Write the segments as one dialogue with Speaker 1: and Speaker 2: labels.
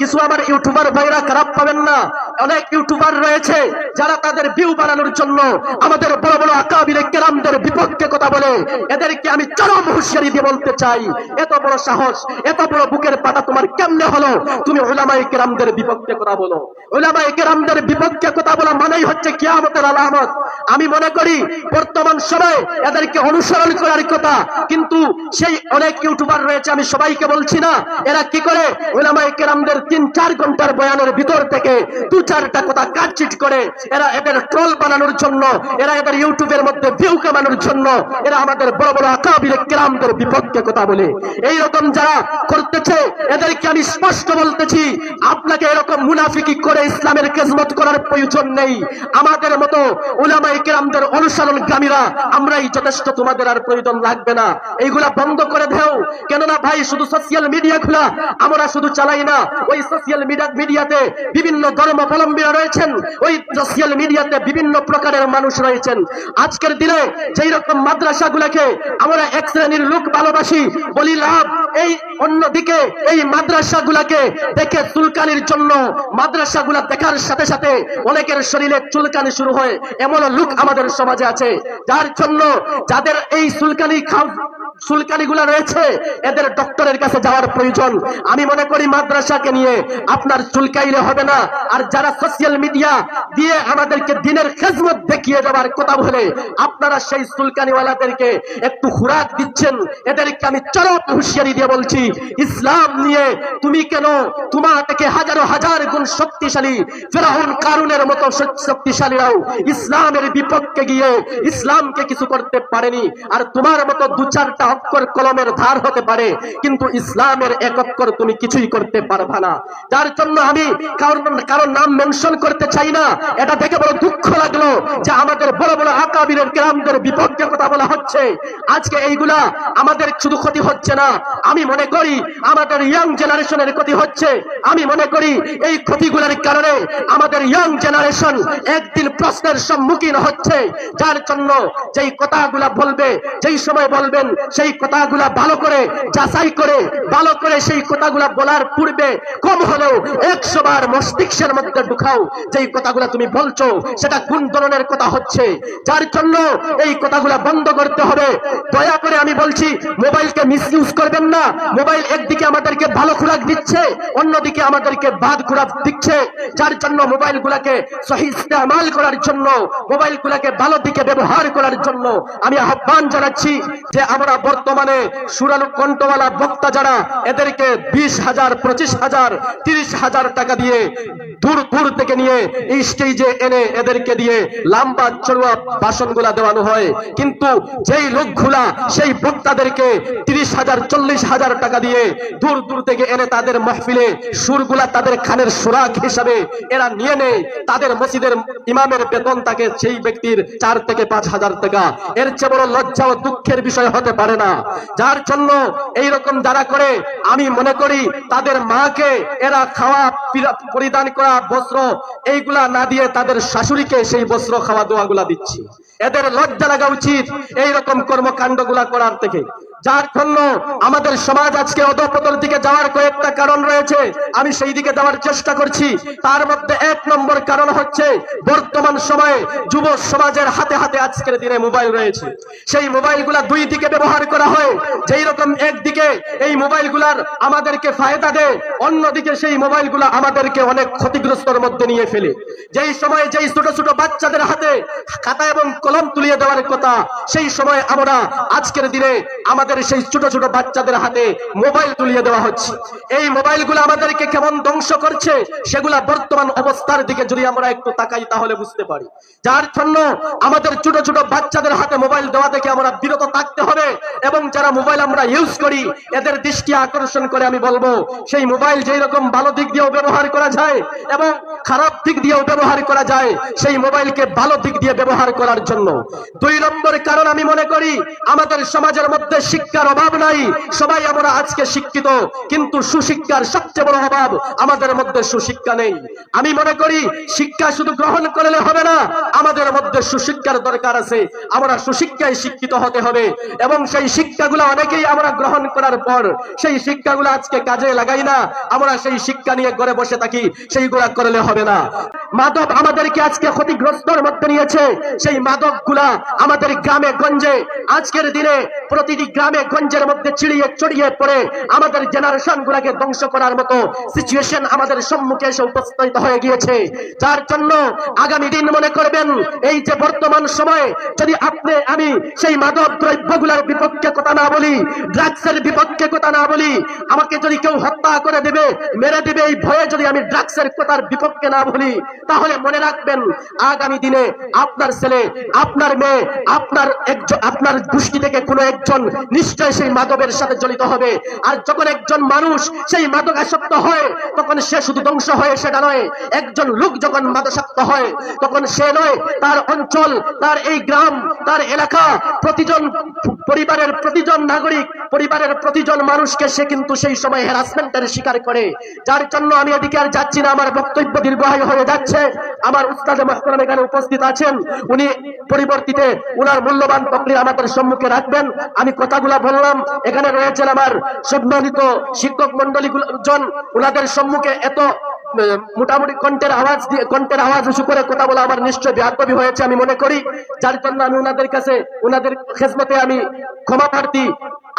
Speaker 1: কিছু আমার ইউটিউবার ভাইরা খারাপ পাবেন না, অনেক ইউটিউবার রয়েছে যারা তাদের ভিউ বাড়ানোর জন্য আমাদের বড় বড় আকাবিরে কেরামদের বিপক্ষে কথা বলে। এদেরকে আমি চরম হুঁশিয়ারি দিয়ে বলতে চাই, এত বড় সাহস, এত বড় বুকের পাতা তোমার কেমনে হলো তুমি উলামায়ে কেরামদের বিপক্ষে কথা বলো? উলামায়ে কেরামদের বিপক্ষে কথা বলা মানেই হচ্ছে কিয়ামতের আলামত। আমি মনে করি বর্তমান সময়ে এদেরকে অনুসরণ করার কথা, কিন্তু সেই অনেক ইউটিউবার রয়েছে, আমি সবাইকে বলছি না, এরা কি করে উলামায়ে কেরামদের 3-4 ঘন্টার বয়ানের ভিতর থেকে 2-4টা কথা কাটচিট করে এরা এদের ট্রল বানানোর জন্য, এরা এদের ইউটিউবের মধ্যে ভিউ কামানোর জন্য এরা আমাদের বড় বড় আকাবিরে কেরামদের বিপক্ষে কথা বলে। এইরকম যারা করতেছে এদেরকে আমি স্পষ্ট বলতেছি, আপনাকে এরকম মুনাফিকি করে ইসলামের খেদমত করার প্রয়োজন নেই। আমাদের মতো উলামায়ে কেরামদের অনুসরণকামীরা আমরাই যথেষ্ট, তোমাদের আর প্রয়োজন লাগবে না। এইগুলা বন্ধ করে দেও। কেননা ভাই শুধু সোশ্যাল মিডিয়া খোলা আমরা শুধু চালাই না, ওই সোশ্যাল মিডিয়াতে বিভিন্ন ধর্মাবলম্বীরা রয়েছেন, ওই সোশ্যাল মিডিয়াতে বিভিন্ন প্রকারের মানুষ রয়েছেন। আজকের দিনে যেই রকম মাদ্রাসাগুলোকে আমরা এক শ্রেণীর লোক ভালোবাসি বলি লাভ, এই অন্যদিকে এই মাদ্রাসাগুলোকে দেখে চুলকানির জন্য মাদ্রাসাগুলা দেখার সাথে সাথে অনেকের শরীরে চুলকানি শুরু হয়, এমন লোক আমাদের সমাজে আছে। যার জন্য যাদের এই চুলকানিগুলা রয়েছে এদের ডক্টরের কাছে যাওয়ার প্রয়োজন। আমি মনে করি মাদ্রাসাকে নিয়ে আপনার চুলকাইলে হবে না। আর যারা সোশ্যাল মিডিয়া দিয়ে আমাদেরকে দিনের খেদমত দেখিয়ে দেওয়ার কথা বলে আপনারা সেই চুলকানিওয়ালাদেরকে একটু খুরাক দিচ্ছেন, এদেরকে আমি চরম হুঁশিয়ারি দিয়ে বলছি, ইসলাম নিয়ে তুমি কেন, তোমার থেকে হাজারো হাজার গুণ শক্তিশালী ফিরআউন কারুনের মতো শক্তিশালীরাও ইসলামের বিপক্ষে গিয়ে ইসলামকে কিছু করতে পারেনি। আর তোমার মতো 2-4টা অক্ষর কলমের ধার হতে পারে, কিন্তু ইসলামের এক অক্ষর তুমি কিছুই করতে পারবা না। যার জন্য আমি কারণ নাম মেনশন করতে চাই না। এটা দেখে বড় দুঃখ লাগলো যে আমাদের বড় বড় আকাবিরের কেরামদের বিপক্ষে কথা বলা হচ্ছে। আজকে এইগুলা আমাদের শুধু ক্ষতি হচ্ছে না, আমি মনে করি আমাদের ইয়াং জেনারেশনের ক্ষতি হচ্ছে। আমি মনে করি এই ক্ষতিগুলোর কারণে আমাদের ইয়াং জেনারেশন একদিন প্রশ্নের সম্মুখীন হচ্ছে। যার জন্য যেই কথাগুলা বলবে, যেই সময় বলবেন, সেই কথাগুলা ভালো করে যাচাই করে ভালো করে সেই কথাগুলা বলার পূর্বে কম হলেও 100 বার মস্তিষ্কের মধ্যে ঢুকাও যেই কথাগুলা তুমি বলছো সেটা কোন ধরনের কথা হচ্ছে। যার জন্য এই কথাগুলা বন্ধ করতে হবে। দয়া করে আমি বলছি, মোবাইলকে মিসইউজ করবেন না। মোবাইল একদিকে আমাদেরকে ভালো খোরাক দিচ্ছে, অন্যদিকে আমাদেরকে বাদ খোরাক দিচ্ছে। যার জন্য মোবাইলগুলোকে সহি ইস্তেমাল করার জন্য, মোবাইলগুলোকে ভালো দিকে ব্যবহার করার জন্য আমি আহ্বান জানাচ্ছি যে আমরা বর্তমানে সুরালু কণ্ঠওয়ালা বক্তা যারা, এদেরকে 20,000, 25,000, 30,000 টাকা দিয়ে দূর দূর থেকে নিয়ে স্টেজে এনে এদেরকে দিয়ে লম্বা চড়ুয়া ভাষণগুলা দেওয়ানো হয়। কিন্তু যেই লোকগুলা সেই বক্তাদেরকে 30,000, 40,000 টাকা দিয়ে দূর দূর থেকে এনে তাদের মাহফিলে সুরগুলা তাদের খানের সুরাক হিসাবে এরা নিয়ে নেয়, তাদের মসজিদের ইমামের বেতন থাকে সেই ব্যক্তির 4 থেকে 5,000 টাকা। এর চেয়ে বড় লজ্জা ও দুঃখের বিষয় হতে পারে না। যার জন্য এইরকম যারা করে আমি মনে করি তাদের মাকে এরা খাওয়া পরিধান করা বস্ত্র এইগুলা না দিয়ে তাদের শাশুড়িকে সেই বস্ত্র খাওয়া দোয়াগুলা দিচ্ছি। এদের লজ্জা লাগা উচিত এইরকম কর্মকাণ্ডগুলা করার থেকে। যার জন্য আমাদের সমাজ আজকে অধঃপতনের দিকে যাওয়ার কয়েকটা কারণ রয়েছে, আমি সেই দিকে যাওয়ার চেষ্টা করছি। তার মধ্যে 1 নম্বর কারণ হচ্ছে বর্তমান সময়ে যুব সমাজের হাতে হাতে আজকের দিনে মোবাইল রয়েছে। সেই মোবাইলগুলা 2 দিকে ব্যবহার করা হয়। যেই রকম একদিকে এই মোবাইলগুলার আমাদেরকে ফায়দা দেয়, অন্যদিকে সেই মোবাইলগুলা আমাদেরকে অনেক ক্ষতিগ্রস্তর মধ্যে নিয়ে ফেলে। যেই সময় যেই ছোট ছোট বাচ্চাদের হাতে খাতা এবং কলম তুলিয়ে দেওয়ার কথা, সেই সময় আমরা আজকের দিনে আমাদের সেই ছোট ছোট বাচ্চাদের হাতে মোবাইল তুলিয়ে দেওয়া হচ্ছে। এই মোবাইলগুলো আমাদেরকে কেমন ধ্বংস করছে সেগুলা বর্তমান অবস্থার দিকে যদি আমরা একটু তাকাই তাহলে বুঝতে পারি। যার জন্য আমাদের ছোট ছোট বাচ্চাদের হাতে মোবাইল দেওয়া থেকে আমরা বিরত থাকতে হবে। এবং যারা মোবাইল আমরা ইউজ করি এদের দৃষ্টি আকর্ষণ করে আমি বলবো, সেই মোবাইল যেই রকম ভালো দিক দিয়েও ব্যবহার করা যায় এবং খারাপ দিক দিয়েও ব্যবহার করা যায়, সেই মোবাইলকে ভালো দিক দিয়ে ব্যবহার করার জন্য। 2 নম্বর কারণ আমি মনে করি আমাদের সমাজের মধ্যে শিক্ষার অভাব নাই, সবাই আমরা আজকে শিক্ষিত, কিন্তু সুশিক্ষার সবচেয়ে বড় অভাব আমাদের মধ্যে সুশিক্ষা নেই। আমি মনে করি শিক্ষা শুধু গ্রহণ করলে হবে না, আমাদের মধ্যে সুশিক্ষার দরকার আছে। আমরা সুশিক্ষায় শিক্ষিত হতে হবে এবং সেই শিক্ষাগুলো অনেকেই আমরা গ্রহণ করার পর সেই শিক্ষাগুলো আজকে কাজে লাগাই না, আমরা সেই শিক্ষা নিয়ে ঘরে বসে থাকি, সেইগুলা করলে হবে না। মাদক আমাদেরকে আজকে ক্ষতিগ্রস্তর মধ্যে নিয়েছে, সেই মাদকগুলা আমাদের গ্রামে গঞ্জে আজকের দিনে প্রতিটি গ্রামে গঞ্জের মধ্যে চিড়িয়ে চড়িয়ে পড়ে আমাদের জেনারেশন গুলাকে ধ্বংস করার মতো সিচুয়েশন আমাদের সম্মুখে এসে উপস্থিত হয়ে গিয়েছে। যার জন্য আগামী দিন মনে করবেন, এই যে বর্তমান সময়ে যদি আপনি আমি সেই মাদক দ্রব্যগুলোর বিপক্ষে কথা না বলি, ড্রাগসের বিপক্ষে কথা না বলি, আমাকে যদি কেউ হত্যা করে দেবে, মেরে দেবে, এই ভয়ে যদি আমি ড্রাগসের কথার বিপক্ষে না বলি, তাহলে মনে রাখবেন আগামী দিনে আপনার ছেলে, আপনার মেয়ে, আপনার গোষ্ঠী থেকে কোনো একজন নিশ্চয় সেই মাদকের সাথে জড়িত হবে। আর যখন একজন মানুষ সেই মাদকাসক্ত হয়, তখন সে শুধু ধ্বংস হয় সেটা নয়, একজন লোক যখন মাদকাসক্ত হয় তখন সে নয়, তার অঞ্চল, তার এই গ্রাম, তার এলাকা, প্রতিজন পরিবারের প্রতিজন নাগরিক, পরিবারের প্রতিজন মানুষকে সে কিন্তু সেই সময় হ্যারাসমেন্টের শিকার করে। যার জন্য আমি এদিকে আর যাচ্ছি না, আমার বক্তব্য দীর্ঘায়ু হয়ে যাচ্ছে। আমার উস্তাদে মুহতারাম এখানে উপস্থিত আছেন, উনি পরিবর্তিতে উনার মূল্যবান তকরির আমাদের সম্মুখে রাখবেন। আমি কথাগুলা বললাম, এখানে রয়েছেন আমার সম্মানিত শিক্ষক মন্ডলী জন, উনাদের সম্মুখে এত মোটামুটি কণ্ঠের আওয়াজ উঁচু করে কথা বলা আমার নিশ্চয় বেয়াদবি হয়েছে আমি মনে করি। যার জন্য আমি ওনাদের কাছে, ওনাদের খেদমতে আমি ক্ষমা প্রার্থী।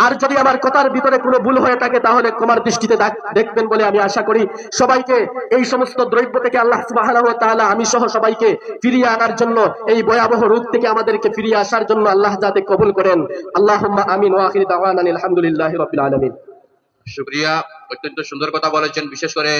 Speaker 1: আর যদি আমার কথার ভিতরে কোনো ভুল হয়ে থাকে তাহলে ক্ষমার দৃষ্টিতে দেখবেন বলে আমি আশা করি। সবাইকে এই সমস্ত দ্রব্য থেকে আল্লাহ সুবহানাহু ওয়া তাআলা আমি সহ সবাইকে ফিরিয়ে আনার জন্য, এই ভয়াবহ রোগ থেকে আমাদেরকে ফিরিয়ে আসার জন্য আল্লাহ যাতে কবুল করেন। আল্লাহুম্মা আমিন ওয়া আখিরু দাওয়ানা আলহামদুলিল্লাহি রাব্বিল আলামিন।
Speaker 2: শুকরিয়া, অত্যন্ত সুন্দর কথা বলেছেন। বিশেষ করে